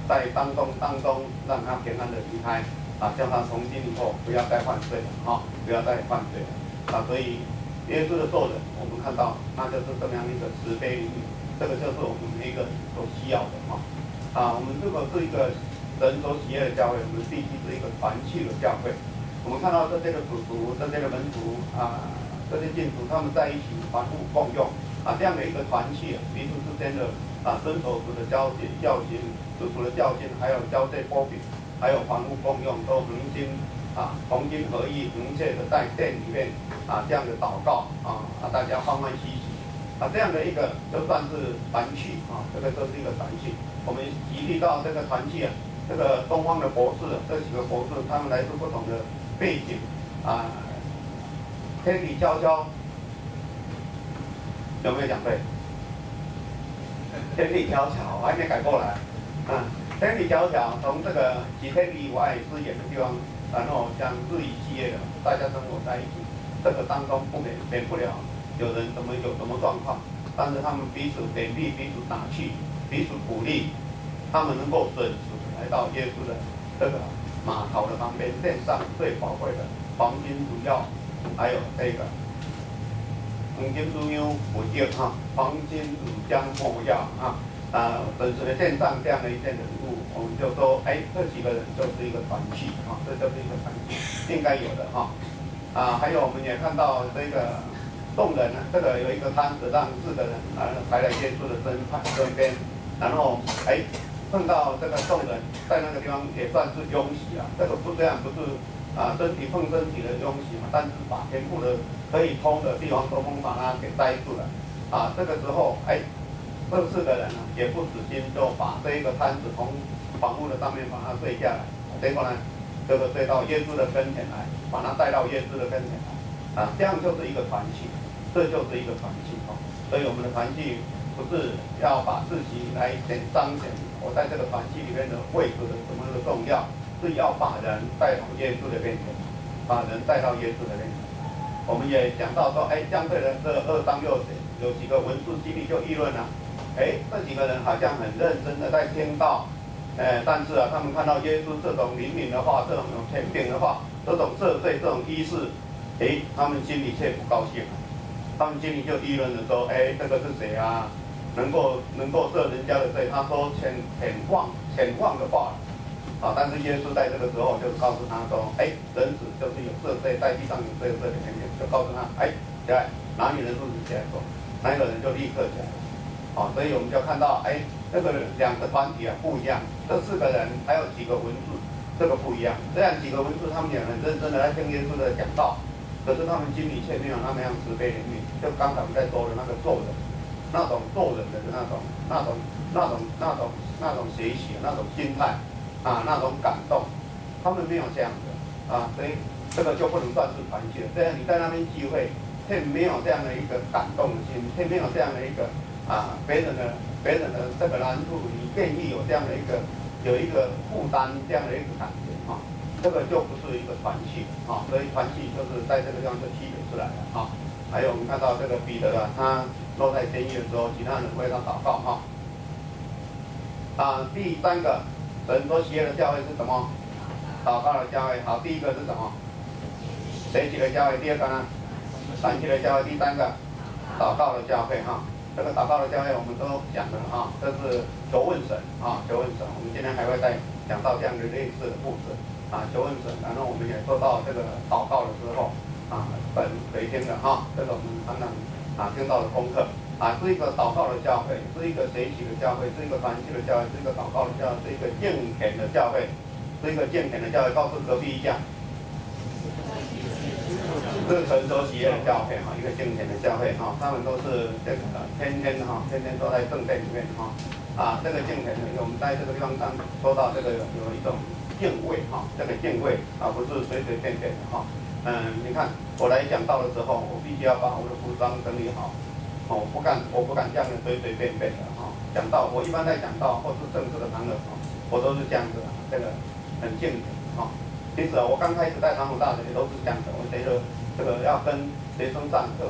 在当中让他平安的离开啊，叫他从今以后不要再犯罪了啊，不要再犯罪了啊。所以耶稣的做人，我们看到那就是这么样一个慈悲怜悯，这个就是我们每一个人所需要的哈啊。我们如果是一个人所喜悦的教会，我们必须是一个团契的教会。我们看到这些的主徒、这些的门徒啊，这些信徒他们在一起反复共用啊，这样的一个团契，彼此之间的啊遵守主的教训、主的教训，还有交税波比，还有反复共用，都恒心啊同心合意，恒切的在殿里面啊这样的祷告啊大家欢欢喜喜啊，这样的一个就算是团契啊，这个就是一个团契。我们极力到这个团契啊，这个东方的博士，这几个博士他们来自不同的背景啊，天理悄悄有没有讲对？天理悄悄，我还没改过来啊。天理悄悄，从这个几天里外之远的地方，然后像日以继夜的大家生活在一起，这个当中免不了有人有什么状况，但是他们彼此勉励、彼此打气、彼此鼓励，他们能够准时来到耶稣的这个码头的旁边，献上最宝贵的黄金主要，还有这个黄金猪油我记哈，黄金乳浆没药准时的献上这样的一件人物，我们就说，这几个人就是一个团契啊，这就是一个团契，应该有的哈还有我们也看到这个众人呢，这个有一个摊子让4个人抬来耶稣的身边，然后碰到这个众人在那个地方也算是拥挤啊，这个不是身体碰身体的拥挤嘛，但是把全部的可以通的地方都把它给塞住了啊。这个时候这4个人呢也不死心，就把这一个摊子从房屋的上面把它坠下来，结果呢这个坠到耶稣的跟前来，把它带到耶稣的跟前来啊，这样就是一个团契，这就是一个团契哦。所以我们的团契不是要把自己来彰显我在这个团契里面的位置的什么的重要，是要把人带到耶稣的面前，把人带到耶稣的面前。我们也讲到说，相对的这2章6节有几个文士心里就议论了，这几个人好像很认真的在听到，但是他们看到耶稣这种灵敏的话，这种有权柄的话，这种赦罪，这种医治，他们心里却不高兴，他们心里就议论了说，这个是谁啊？能够赦人家的罪，他说浅妄的话啊，但是耶稣在这个时候就告诉他说，人子就是有赦罪，在地上有罪的权柄，就告诉他，起来，拿你的褥子起来走，那个人就立刻起来了，所以我们就看到，这个2个团体不一样，这4个人还有几个文士，这个不一样，这样几个文士他们也很认真的来听耶稣的讲道，可是他们心里却没有那么样慈悲怜悯，就刚才我们在说的那个做人。那种做人的那种学习，那种心态那种感动，他们没有这样的所以这个就不能算是团契了。这样你在那边聚会，却没有这样的一个感动的心，却没有这样的一个别人的这个难处，你愿意有这样的一个负担这样的一个感觉这个就不是一个团契所以团契就是在这个地方就区别出来了还有我们看到这个彼得他落在监狱的时候，其他人为他祷告第3个神所喜悦的教会是什么？祷告的教会。好，第1个是什么？谁起的教会？第2个呢？团契的教会。第3个祷告的教会这个祷告的教会我们都讲了这是求问神求问神。我们今天还会再讲到这样的类似的故事求问神，然后我们也做到这个祷告的时候本回听的这个我们常常听到的功课是一个祷告的教会，是一个学习的教会，是一个团契的教会，是一个祷告的教会，是一个敬虔的教会，是一个敬虔的教会。告诉隔壁一下，是神所喜悦的教会一个敬虔的教会他们都是这个天天都在圣殿里面这个敬虔的，我们在这个地方上说到这个有一种敬畏这个敬畏不是随随便便的你看我来讲道的时候，我必须要把我的服装整理好我不敢这样的随随便便的讲道。我一般在讲道或是正式的场合我都是这样子这个很敬虔其实我刚开始在长荣大学也都是这样的，我觉得这个要跟学生上课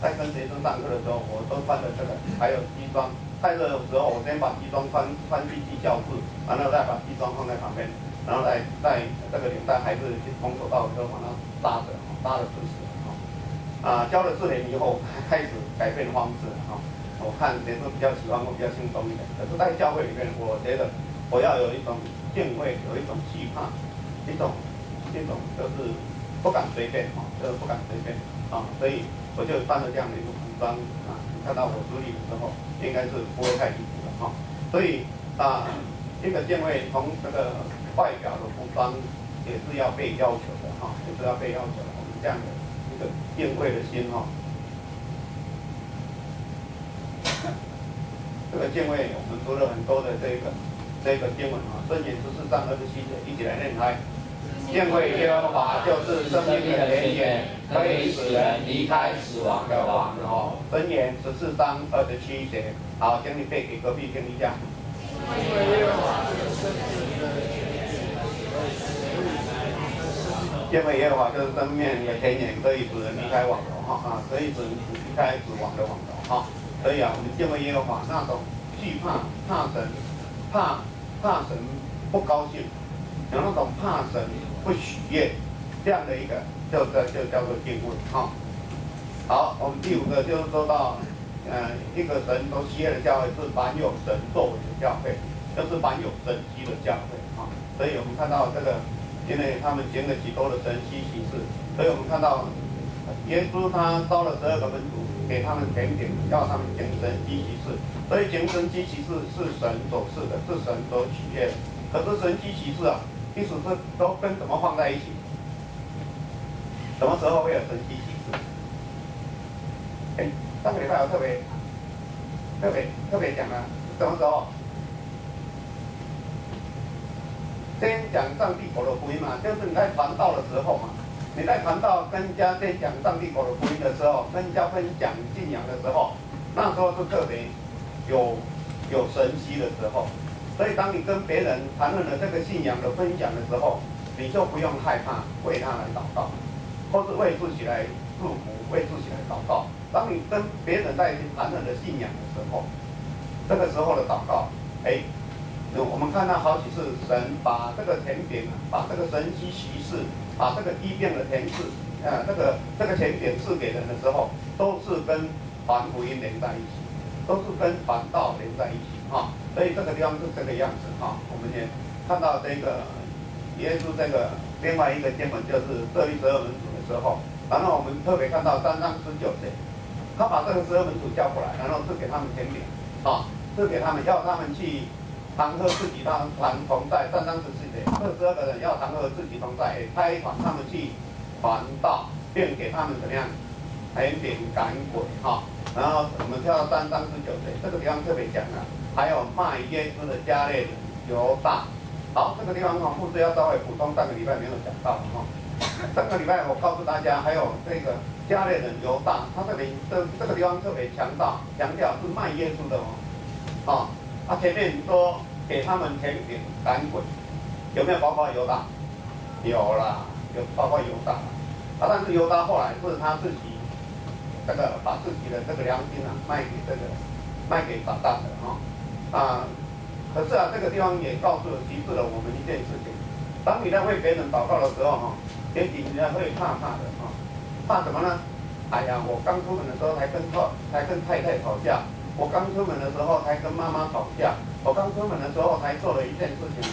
在跟学生上课的时候，我都穿着这个，还有西装太热的时候，我先把西装穿进去教室，然后再把西装放在旁边，然后再这个领带还是从头到尾都把它拉得实实教了4年以后，开始改变方式我看人都比较喜欢我比较轻松一点。可是，在教会里面，我觉得我要有一种敬畏，有一种惧怕，一种就是不敢随便就是不敢随便所以我就穿了这样的一个服装你看到我处理的时候，应该是不会太离谱的所以一个敬畏从这个外表的服装也是要被要求的也是要被要求的。我们这样的一个敬畏的心这个敬畏，我们读了很多的这个经文箴言14章27节，一起来念开。敬畏耶和华就是生命的泉源，可以使人离开死亡的网箴言14章27节，好，请你背给隔壁听一下。敬畏耶和华就是生命的敬畏耶和华就是生命的泉源，可以使人离开网罗可以使人离开死亡的网罗所以我们敬畏耶和华那种惧怕神不高兴，有那种怕神不喜悦这样的一个，就叫做敬畏好，我们第5个就是说到，一个神都喜悦的教会是满有神作为的教会，就是满有神迹的教会所以我们看到这个，因为他们行了许多的神迹奇事，所以我们看到耶稣他招了12个门徒。给他们甜点，要他们行神迹奇事，所以行神迹奇事是神所赐的，是神所喜悦的。可是神迹奇事意思是都跟什么放在一起？什么时候会有神迹奇事？上个礼拜有特别讲什么时候？先讲上帝国的福音就是你在传道的时候你在传道跟人家在讲上帝国的福音的时候，跟人家分享信仰的时候，那时候是特别有神迹的时候。所以当你跟别人谈论了这个信仰的分享的时候，你就不用害怕为他来祷告，或是为自己来祝福，为自己来祷告。当你跟别人在谈论的信仰的时候，这个时候的祷告，我们看到好几次神把这个甜点把这个神迹奇事，把这个医病的甜事，这个甜点赐给人的时候，都是跟传福音连在一起，都是跟传道连在一起所以这个地方是这个样子我们也看到这个耶稣这个另外一个经文就是设立12门徒的时候，然后我们特别看到3章19节，他把这个12门徒叫过来，然后赐给他们甜点赐给他们要他们去。堂和自己团同在，3章14节，这12个人要堂和自己同在，开团他们去传道，并给他们怎么样甜点赶鬼然后我们跳到3章19节，这个地方特别讲还有卖耶稣的加略人犹大。好，这个地方牧师要稍微补充，上个礼拜没有讲到上个礼拜我告诉大家，还有这个加略人犹大，他这个地方特别强调是卖耶稣的前面说给他们甜点赶鬼，有没有包括犹大？有啦，有包括犹大但是犹大后来是他自己把自己的这个良心卖给撒旦的可是这个地方也提示了我们一件事情：当你在为别人祷告的时候也许你会怕的怕什么呢？哎呀，我刚出门的时候才跟太太吵架。我刚出门的时候才跟妈妈吵架，我刚出门的时候才做了一件事情，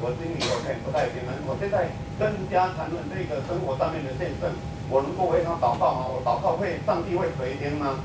我心里有点不太平衡。我现在跟人家谈论这个生活上面的见证，我能够为他祷告吗？我祷告上帝会垂听吗？